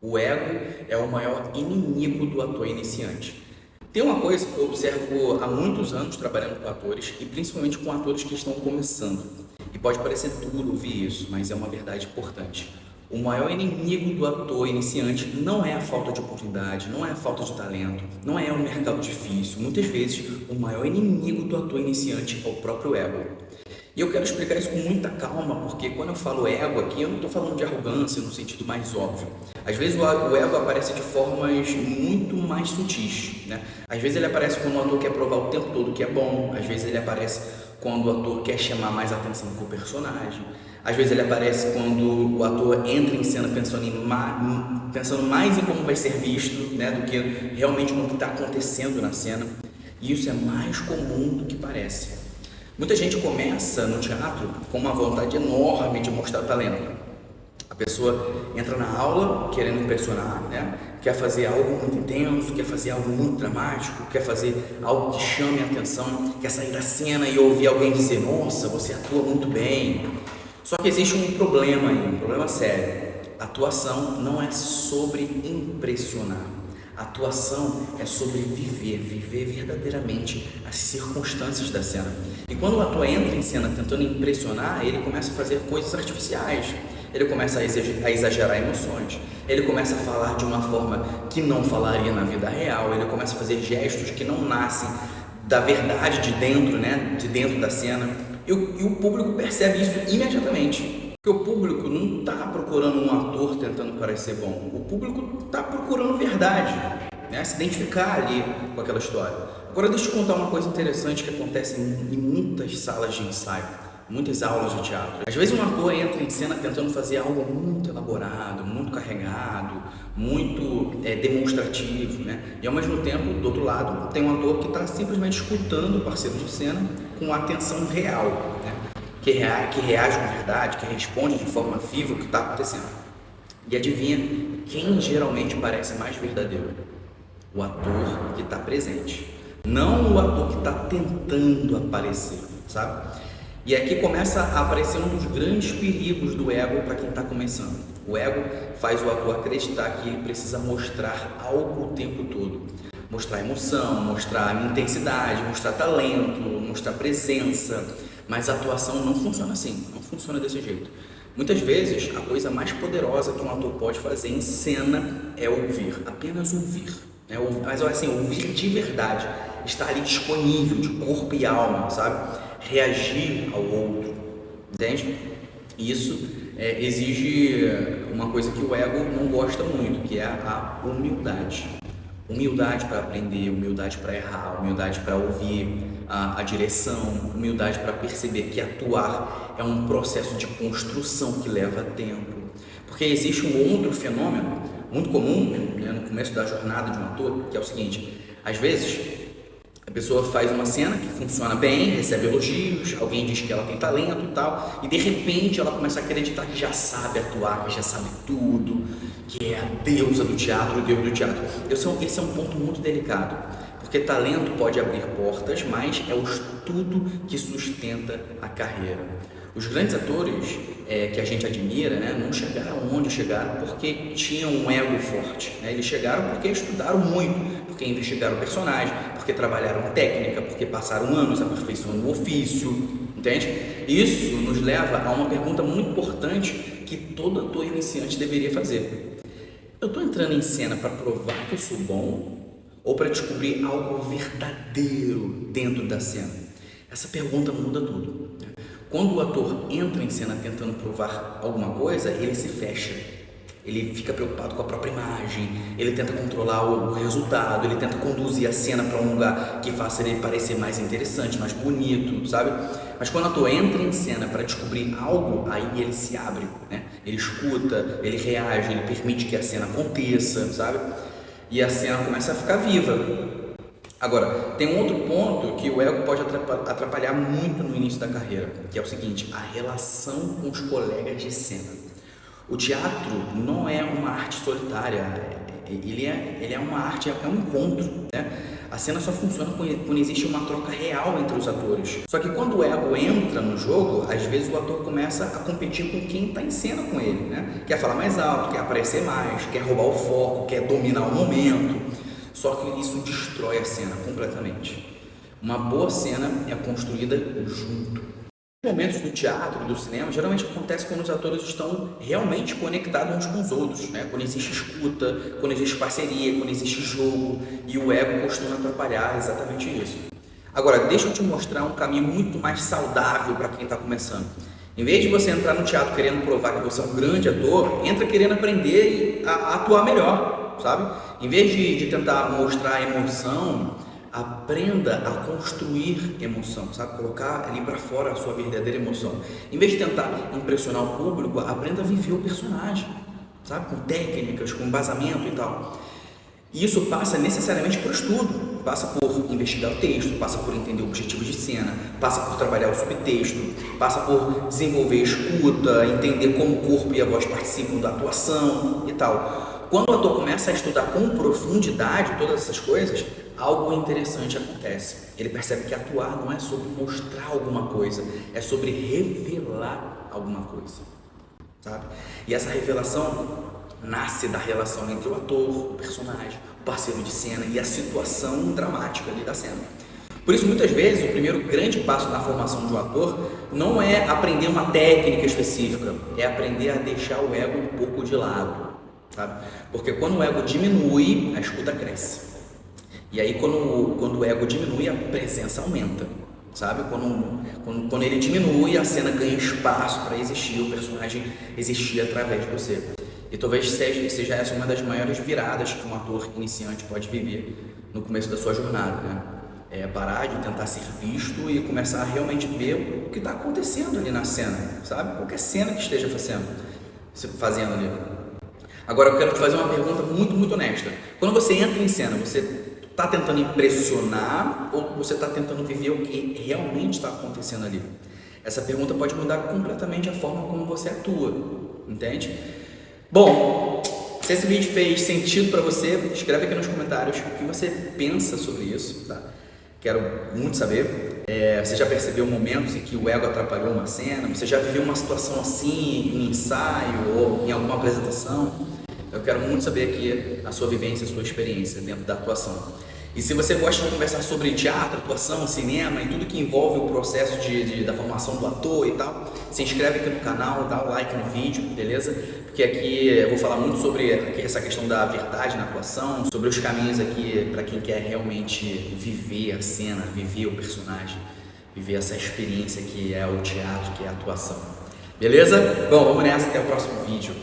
O ego é o maior inimigo do ator iniciante. Tem uma coisa que eu observo há muitos anos trabalhando com atores e principalmente com atores que estão começando. E pode parecer duro ouvir isso, mas é uma verdade importante. O maior inimigo do ator iniciante não é a falta de oportunidade, não é a falta de talento, não é um mercado difícil. Muitas vezes, o maior inimigo do ator iniciante é o próprio ego. E eu quero explicar isso com muita calma, porque quando eu falo ego aqui, eu não estou falando de arrogância no sentido mais óbvio. Às vezes o ego aparece de formas muito mais sutis, né? Às vezes ele aparece quando o ator quer provar o tempo todo que é bom, às vezes ele aparece quando o ator quer chamar mais atenção para o personagem, às vezes ele aparece quando o ator entra em cena pensando mais em como vai ser visto, né, do que realmente no que está acontecendo na cena. E isso é mais comum do que parece. Muita gente começa no teatro com uma vontade enorme de mostrar talento. A pessoa entra na aula querendo impressionar, né? Quer fazer algo muito intenso, quer fazer algo muito dramático, quer fazer algo que chame a atenção, quer sair da cena e ouvir alguém dizer: nossa, você atua muito bem. Só que existe um problema aí, um problema sério. A atuação não é sobre impressionar. A atuação é sobre viver verdadeiramente as circunstâncias da cena. E quando o ator entra em cena tentando impressionar, ele começa a fazer coisas artificiais, ele começa a exagerar emoções, ele começa a falar de uma forma que não falaria na vida real, ele começa a fazer gestos que não nascem da verdade de dentro, né? De dentro da cena. E o público percebe isso imediatamente. Porque o público não está procurando um ator tentando parecer bom. O público está procurando verdade, né? Se identificar ali com aquela história. Agora deixa eu contar uma coisa interessante que acontece em muitas salas de ensaio, muitas aulas de teatro. Às vezes um ator entra em cena tentando fazer algo muito elaborado, muito carregado, muito demonstrativo, né? E ao mesmo tempo, do outro lado, tem um ator que está simplesmente escutando o parceiro de cena com atenção real, né? Que reage com verdade, que responde de forma viva o que está acontecendo. E adivinha quem geralmente parece mais verdadeiro? O ator que está presente, não o ator que está tentando aparecer, sabe? E aqui começa a aparecer um dos grandes perigos do ego para quem está começando. O ego faz o ator acreditar que ele precisa mostrar algo o tempo todo. Mostrar emoção, mostrar intensidade, mostrar talento, mostrar presença. Mas a atuação não funciona assim, não funciona desse jeito. Muitas vezes, a coisa mais poderosa que um ator pode fazer em cena é ouvir, apenas ouvir. Né? Mas assim, ouvir de verdade, estar ali disponível, de corpo e alma, sabe? Reagir ao outro, entende? Isso exige uma coisa que o ego não gosta muito, que é a humildade. Humildade para aprender, humildade para errar, humildade para ouvir a direção, humildade para perceber que atuar é um processo de construção que leva tempo. Porque existe um outro fenômeno muito comum, né, no começo da jornada de um ator, que é o seguinte: às vezes a pessoa faz uma cena que funciona bem, recebe elogios, alguém diz que ela tem talento e tal, e de repente ela começa a acreditar que já sabe atuar, que já sabe tudo, que é a deusa do teatro, o deus do teatro. Esse é um ponto muito delicado, porque talento pode abrir portas, mas é o estudo que sustenta a carreira. Os grandes atores que a gente admira, né, não chegaram onde chegaram porque tinham um ego forte, né? Eles chegaram porque estudaram muito, porque investigaram o personagem, porque trabalharam técnica, porque passaram anos aperfeiçoando o ofício, entende? Isso nos leva a uma pergunta muito importante que todo ator iniciante deveria fazer. Eu estou entrando em cena para provar que eu sou bom ou para descobrir algo verdadeiro dentro da cena? Essa pergunta muda tudo. Quando o ator entra em cena tentando provar alguma coisa, ele se fecha. Ele fica preocupado com a própria imagem, ele tenta controlar o resultado, ele tenta conduzir a cena para um lugar que faça ele parecer mais interessante, mais bonito, sabe? Mas quando o ator entra em cena para descobrir algo, aí ele se abre, né? Ele escuta, ele reage, ele permite que a cena aconteça, sabe? E a cena começa a ficar viva. Agora, tem um outro ponto que o ego pode atrapalhar muito no início da carreira, que é o seguinte: a relação com os colegas de cena. O teatro não é uma arte solitária, ele é uma arte, é um encontro, né? A cena só funciona quando existe uma troca real entre os atores. Só que quando o ego entra no jogo, às vezes o ator começa a competir com quem está em cena com ele, né? Quer falar mais alto, quer aparecer mais, quer roubar o foco, quer dominar o momento. Só que isso destrói a cena completamente. Uma boa cena é construída junto. Momentos do teatro e do cinema geralmente acontece quando os atores estão realmente conectados uns com os outros, né? Quando existe escuta, quando existe parceria, quando existe jogo, e o ego costuma atrapalhar exatamente isso. Agora, deixa eu te mostrar um caminho muito mais saudável para quem está começando. Em vez de você entrar no teatro querendo provar que você é um grande ator, entra querendo aprender a atuar melhor, sabe? Em vez de tentar mostrar emoção, aprenda a construir emoção, sabe? Colocar ali para fora a sua verdadeira emoção. Em vez de tentar impressionar o público, aprenda a viver o personagem, sabe? Com técnicas, com embasamento e tal. E isso passa necessariamente por estudo, passa por investigar o texto, passa por entender o objetivo de cena, passa por trabalhar o subtexto, passa por desenvolver escuta, entender como o corpo e a voz participam da atuação e tal. Quando o ator começa a estudar com profundidade todas essas coisas, algo interessante acontece. Ele percebe que atuar não é sobre mostrar alguma coisa, é sobre revelar alguma coisa, sabe? E essa revelação nasce da relação entre o ator, o personagem, o parceiro de cena e a situação dramática ali da cena. Por isso, muitas vezes, o primeiro grande passo na formação de um ator não é aprender uma técnica específica, é aprender a deixar o ego um pouco de lado, sabe? Porque quando o ego diminui, a escuta cresce. E aí, quando o ego diminui, a presença aumenta, sabe? Quando ele diminui, a cena ganha espaço para existir, o personagem existir através de você. E talvez seja essa uma das maiores viradas que um ator iniciante pode viver no começo da sua jornada, né? É parar de tentar ser visto e começar a realmente ver o que está acontecendo ali na cena, sabe? Qualquer cena que esteja fazendo ali. Agora eu quero te fazer uma pergunta muito honesta. Quando você entra em cena, você está tentando impressionar ou você está tentando viver o que realmente está acontecendo ali? Essa pergunta pode mudar completamente a forma como você atua, entende? Bom, se esse vídeo fez sentido para você, escreve aqui nos comentários o que você pensa sobre isso, tá? Quero muito saber. Você já percebeu momentos em que o ego atrapalhou uma cena? Você já viveu uma situação assim em ensaio ou em alguma apresentação? Eu quero muito saber aqui a sua vivência, a sua experiência dentro da atuação. E se você gosta de conversar sobre teatro, atuação, cinema e tudo que envolve o processo da formação do ator e tal, se inscreve aqui no canal, dá um like no vídeo, beleza? Porque aqui eu vou falar muito sobre essa questão da verdade na atuação, sobre os caminhos aqui para quem quer realmente viver a cena, viver o personagem, viver essa experiência que é o teatro, que é a atuação. Beleza? Bom, vamos nessa, até o próximo vídeo.